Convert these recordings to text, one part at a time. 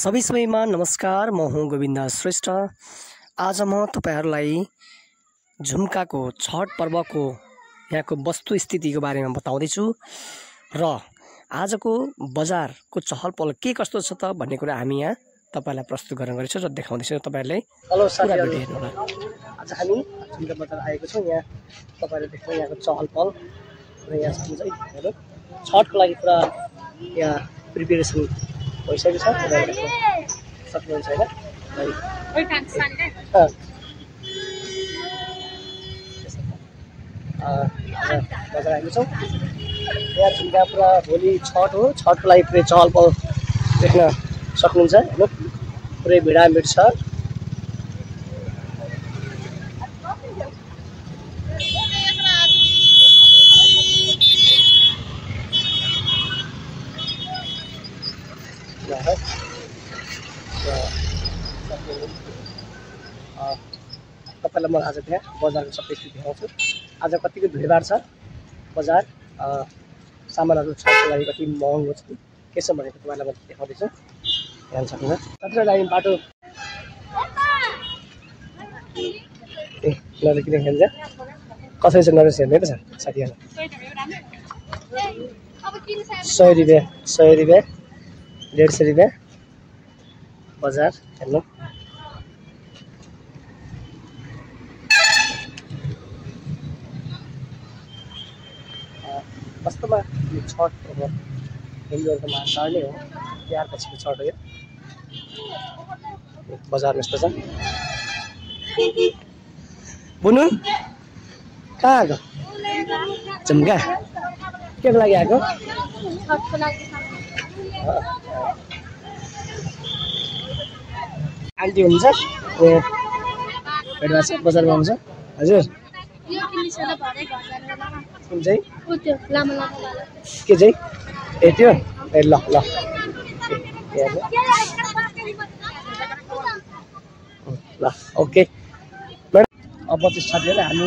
सबै सबैमा नमस्कार। म हुँ गोविन्द श्रेष्ठ। आज म तपाईहरुलाई झुम्काको छठ पर्वको यहाँको वस्तुस्थितिको बारेमा बताउँदै छु र आजको बजारको चहलपहल के कस्तो छ त भन्ने कुरा हामी यहाँ तपाईलाई प्रस्तुत गर्न गइरहेछौं र देखाउँदै छौं तपाईहरुलाई। हेलो साथीहरु, हेर्नु होला। आज हामी झुम्का बजार आएको छौं। यहाँ तपाईहरुले देख्नु यहाँको चहलपहल र यहाँ चाहिँ हेर्नु छठको लागि पुरा यहाँ प्रिपरेसन भइसकेको छ। सक्नुहुन्छ हैन? बजार आएको छौं। यहाँ झुम्का पुरा भोलि छठ हो। छठको लागि पुरै चहलपहल देख्न सक्नुहुन्छ हैन? पुरै भिडाभिड छ। तपाईलाई म आज त्यहाँ बजारको सबै स्थिति देखाउँछु। आज कतिको भिडभाड छ बजार, सामानहरु छठको लागि कति महँगो छ के छ भनेको तपाईलाई म देखाउँदैछु। हेर्न सक्नुहुन्छ। कतिको लागि बाटो नले किन हेर्छ कसरी छ नरेश हेर्दै छ साथीहरु। 100 रुपैयाँ 150 रुपैयाँ बजार हेर्नु। वास्तवमा यो छठ पर्व हिन्दूहरुको महान चाड नै हो। तिहार पछिको छठ हो यो। बजारमा यस्तो छ। बुनु कहाँ आएको? झुम्का के लागि आएको? छठको लागि। आन्टी हुनुहुन्छ ए भेटमा छ बजारमा आउँछ हजुर। यो किनिसला भरे घरमा कुन चाहिँ त्यो लामो लामो वाला के चाहिँ ए त्यो ए ल ल ल ओके मैडम। अब चाहिँ साथीहरु हामी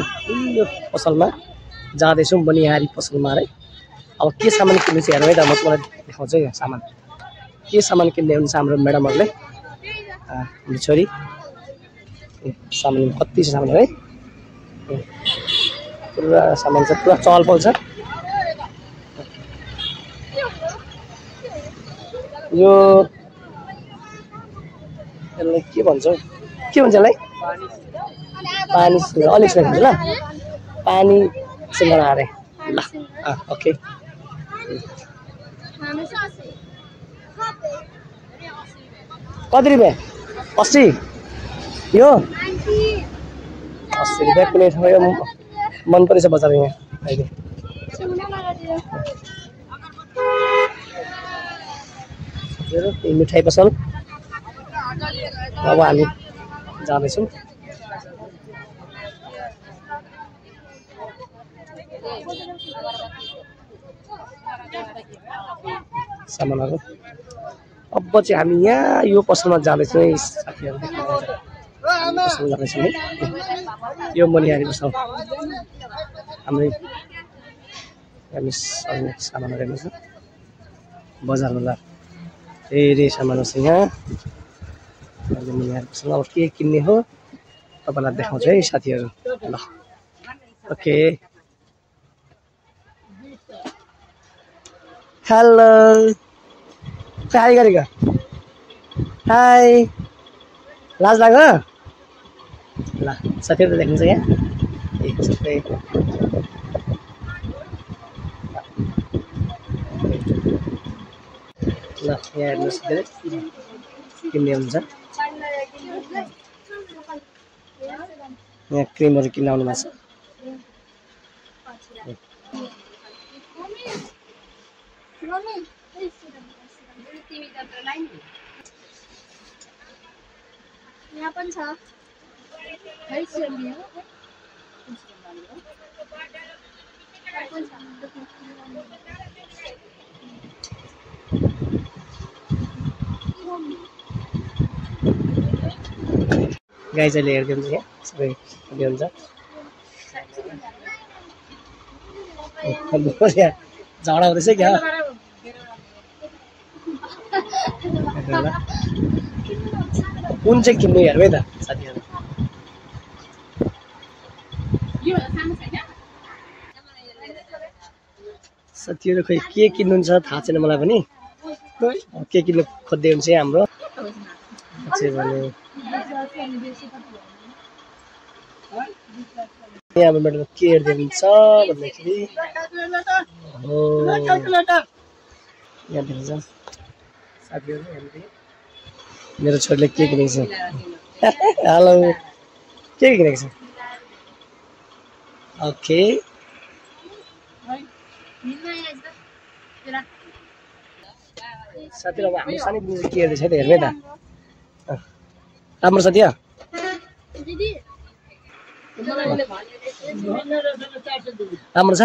यो पसलमा जाँदैछौँ बनिहारी पसलमा है। अब के सामान किन्नु छ हेर्नु है त। म तपाईलाई देखाउँछु यो सामान के सामान किन्ने हुन्छ हाम्रो म्याडमहरुले। हाम्रो छोरी सामान कति छ सामान है। पुरा सामान छ, पुरा चहलपहल छ। यो यसलाई के भन्छ के भन्छ यसलाई? पानी अलिक छ ल पानी सिंगडा अरे ल ओके। कति रुपैयाँ? 80 यो 80 रुपैयाँ कुनै ठाउँ यो मन परेछ बजार यहाँ अहिले। यो मिठाई पसल। अब हामी जाँदैछौँ। सामानहरु अब चाहिँ हामी यहाँ यो पसलमा जाँदैछौँ है साथीहरु। पसल जाँदैछौँ है। यो मनिहारी पसल हाम्रै हामी सामानहरु हेर्नु छ बजारमा। धेरै सामानहरु छ यहाँ। मनिहारी पसल अब के किन्ने हो तपाईलाई देखाउँछु है साथीहरु ल ओके। हेलो हाई गरेको हाई लाज लाग्यो ल साथीहरु देख्नुहुन्छ यहाँ एक सबै ल यहाँ हेर्नुहोस् किन्ने हुन्छ। यहाँ क्रिमहरु किन्न आउनु भएको छ। यहाँ पनि छ गाई चाहिँ हेर्दै हुन्छ यहाँ सबै हुन्छ। झगडा हुँदैछ क्या होला कुन चाहिँ किन्नु हेर्नु है त साथीहरु साथीहरु खै के किन्नुहुन्छ थाहा छैन मलाई पनि के किन्नु खोज्दै हुन्छ हाम्रो चाहिँ भने यहाँ मेडल के हेर्दै हुन्छ भन्दाखेरि यहाँ देख्छ साथीहरु हेर्दै मेरो छोरीले के किनेको छ हेलो के किनेको छ ओके साथीहरु अब हाम्रो सानो दिदी के हेर्दैछ त हेर्नु है त राम्रो छ त्यहाँ राम्रो छ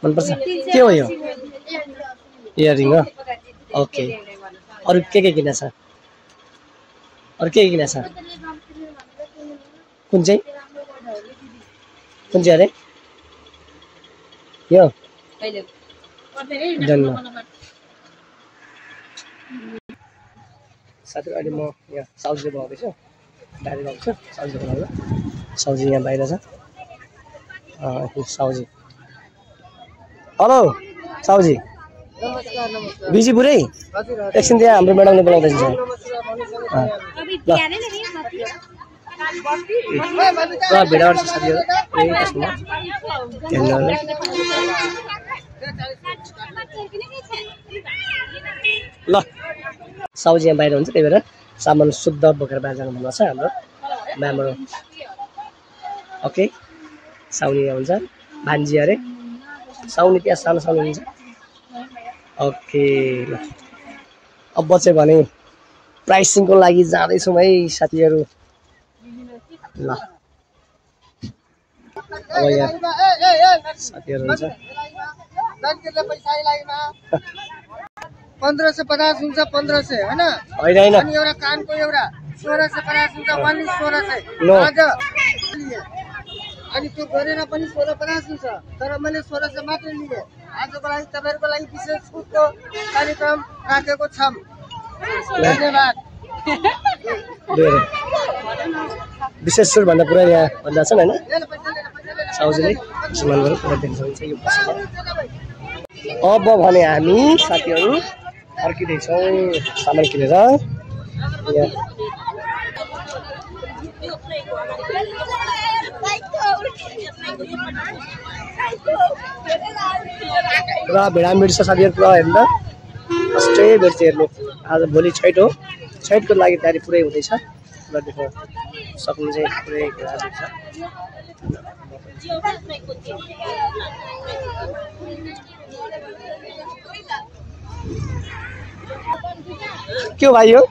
मनपर्छ के हो यो इयरिङ हो ओके अरु के किनेछ अरु के किनेछ कुन चाहिँ अरे यो साथीहरु अहिले म यहाँ सब्जी बनाउँदैछु बाहिर गएको छु सब्जी बनाउँदा सब्जी यहाँ बाहिर छ सब्जी हेलो सब्जी बिजी पुरै एकछिन त्यहाँ हाम्रो म्याडमले बोलाउँदैछ ल भिडियोहरु छ साथीहरु ल सब्जी यहाँ बाहिर हुन्छ त्यही भएर सामान शुद्ध बोकेर बाहिर जानु भन्नु छ हाम्रो म्यामहरु ओके साउनी यहाँ हुन्छ भान्जी अरे साउनी त्यहाँ सानो सानो हुन्छ ओके ल अब बच्चे भने प्राइसिङको लागि जाँदैछौँ है साथीहरु ल अब यहाँ साथीहरु हुन्छ 1550 हुन्छ 1500 हैन हैन अनि एउटा कानको एउटा 1650 हुन्छ वाली 1600 आज अनि त्यो गरेर पनि 1650 हुन्छ तर मैले 1600 मात्र लिए आजको लागि तपाईहरुको लागि विशेष छुटको कार्यक्रम राखेको छम धन्यवाद विशेष छुट भन्दा पुरा यहाँ भन्दा छ हैन साउजीले सामानहरु पुरा दिन्छ यो पसल अब भने हामी साथीहरु फर्किँदैछौँ सामान किनेर पुरा भिडाभिड छ साथीहरु पुरा हेर्नु फर्स्टै भेट्छ हेर्नु आज भोलि छैट हो छैटको लागि तयारी पुरै हुँदैछ र देख्न सक्नुहुन्छ पुरै भिडाभिड छ के हो भाइ यो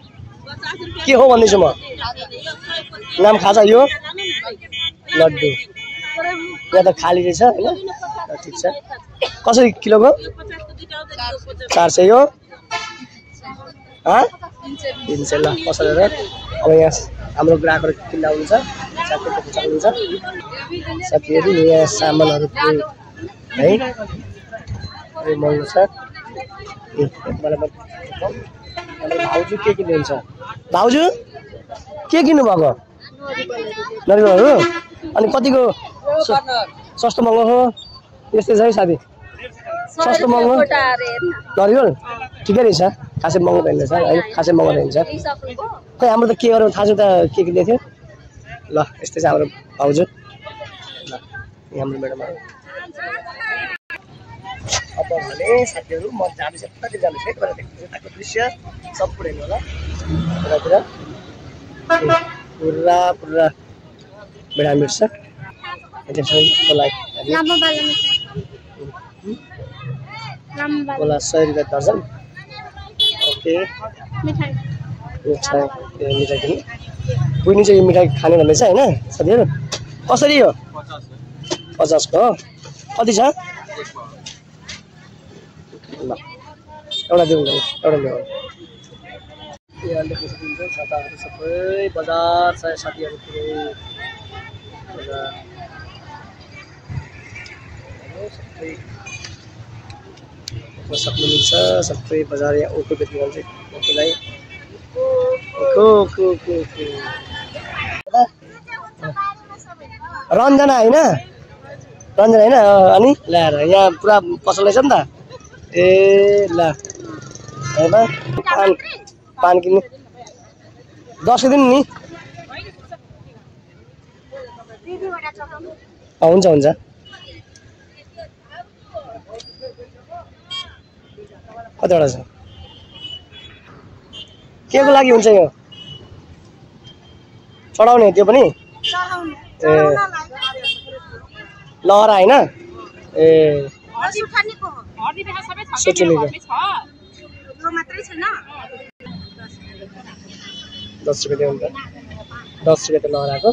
के हो भन्दैछु म नाम खाजा यो लड्डु यहाँ त खाली रहेछ हैन ठीक छ कसरी किलोको 400 हो 300 ल पसलेर अब यहाँ हाम्रो ग्राहकहरु किन्न आउनुहुन्छ साथीहरु पुछाउनुहुन्छ साथीहरु यहाँ सामानहरु है यो महँगो छ भाउजू के किन्नुहुन्छ भाउजू के किन्नु भएको नरिवलहरु अनि कतिको सस्तो महँगो हो यस्तै छ है साथी सस्तो महँगो नरिवल ठिकै रहेछ खासै महँगो रहेछ हैन खासै महँगो रहेछ खै हाम्रो त के गर्नु थाहा छ त के किन्दै थियो ल यस्तै छ हाम्रो भाउजू ल हाम्रो म्याडमहरु अब भने साथीहरु म जाँदैछु कति जाँदैछु है तपाईले देख्नुहुन्छ ताको दृश्य सब पुरै होला पुरा पुरा भिडाभिड छ कोला 100 रुपैयाँ दर्जन ओके मिठाई किन्नु बुझ्नु चाहिँ यो मिठाई खाने भन्दैछ हैन साथीहरु कसरी हो 50 को कति छ ल एउटा दिउँ एउटा ल्याऊ यहाँ देख्न सक्नुहुन्छ छाताहरु सबै बजार छ साथीहरु पुरै बजार सबै सक्नुहुन्छ सबै बजार यहाँ ओको बेच्नु हुन्छ ओकोलाई को को को को रञ्जना होइन रञ्जना होइन अनि ल्याएर यहाँ पुरा पसल रहेछ नि त ए ल हेर्दा पान किन्ने 10 दिन नि हुन्छ हुन्छ कतिवटा छ के को लागि हुन्छ यो चढाउने त्यो पनि ए लहरा होइन ए सोचुलीको 10 रुपियाँ हुन्छ 10 रुपियाँ त लहराको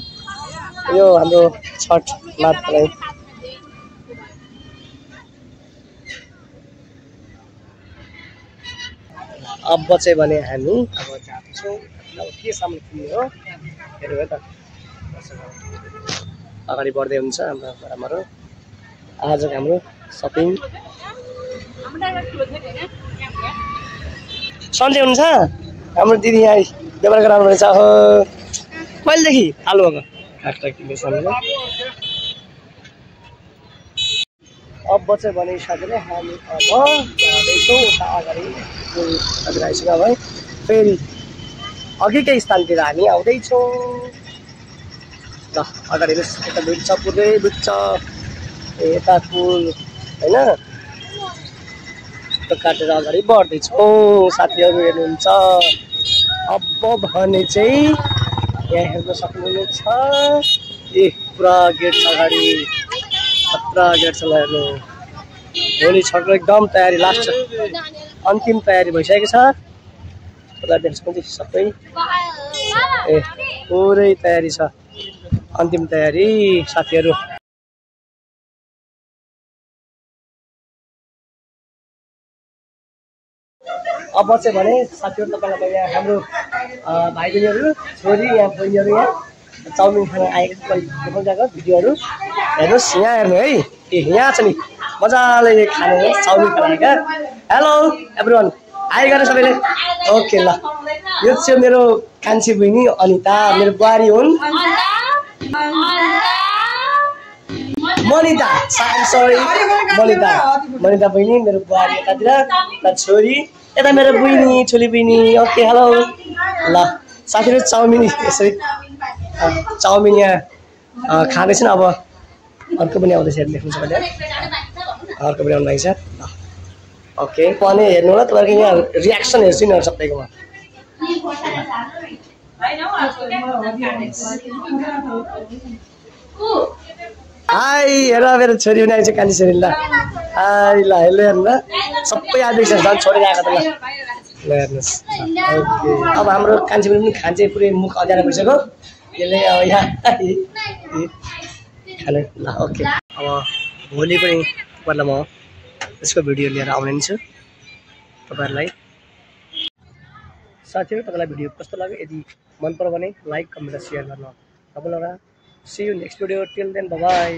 यो हाम्रो छठ मातलाई अब चाहिँ भने हामी अब जान्छौँ अब के सामान किन्ने हो हेर्नु है त अगाडि बढ्दै हुन्छ हाम्रो बराबर आजको हाम्रो सपिङ सन्चै हुनुहुन्छ हाम्रो दिदी यहाँ व्यवहार गराउनु रहेछ हो कहिलेदेखि आलु अब काट्टा किन्ने सामान अब चाहिँ भने साथीले हामी अब जाँदैछौँ उता अगाडि आइसक्यो है फेरि अघिकै स्थानतिर हामी आउँदैछौँ ल अगाडि यता बुझ्छ पुरै बुझ्छ यता पुल होइन काटेर अगाडि बढ्दैछौँ साथीहरू हेर्नुहुन्छ अब भने चाहिँ यहाँ हेर्न सक्नुहुनेछ ए पुरा गेट छ अगाडि खतरा गेट छ हेर्नु भोलि छठको एकदम तयारी लास्ट अन्तिम तयारी भइसकेको छ देख्छ सबै ए पुरै तयारी छ अन्तिम तयारी साथीहरू अब चाहिँ भने साथीहरू तपाईँलाई यहाँ हाम्रो भाइ बहिनीहरू छोरी यहाँ बहिनीहरू यहाँ चाउमिन खान आएको देखाउनु गएको भिडियोहरू हेर्नुहोस् यहाँ हेर्नु है ए यहाँ छ नि मजाले खानु चाउमिन खान क्या हेलो एभ्रिवान हाई गरेर सबैले ओके ल यो चाहिँ मेरो कान्छी बहिनी अनिता मेरो बुहारी हुन् मनिता सरी मनिता बहिनी मेरो बुहारी यतातिर छोरी यता मेरो बहिनी ठुली बहिनी ओके हेलो ल साथीहरू चाउमिन यसरी चाउमिन यहाँ खाँदैछन् अब अर्को पनि आउँदैछ देख्नु सबैले अर्को पनि आउनु भएको छ ओके पनि हेर्नु होला तपाईँको यहाँ रियाक्सन हेर्छु नि सबैकोमा हाई हेर मेरो छोरी पनि आइन्छ कान्छी छोरी ल हाई ल हेर्नु हेर्नु ल सबै आइदिएको छ झन् छोडेर आएको त ल ल हेर्नुहोस् ओके अब हाम्रो कान्छी पनि खान्छ पुरै मुख अँध्यारो भइसक्यो यसले अब यहाँ खाने ल ओके अब भोलि पनि तपाईँलाई म यसको भिडियो लिएर आउने छु तपाईँहरूलाई साथीहरू तपाईँलाई भिडियो कस्तो लाग्यो यदि मन पर्यो भने लाइक कमेन्ट र सेयर गर्न नभुल्नुहोला see you next video till then by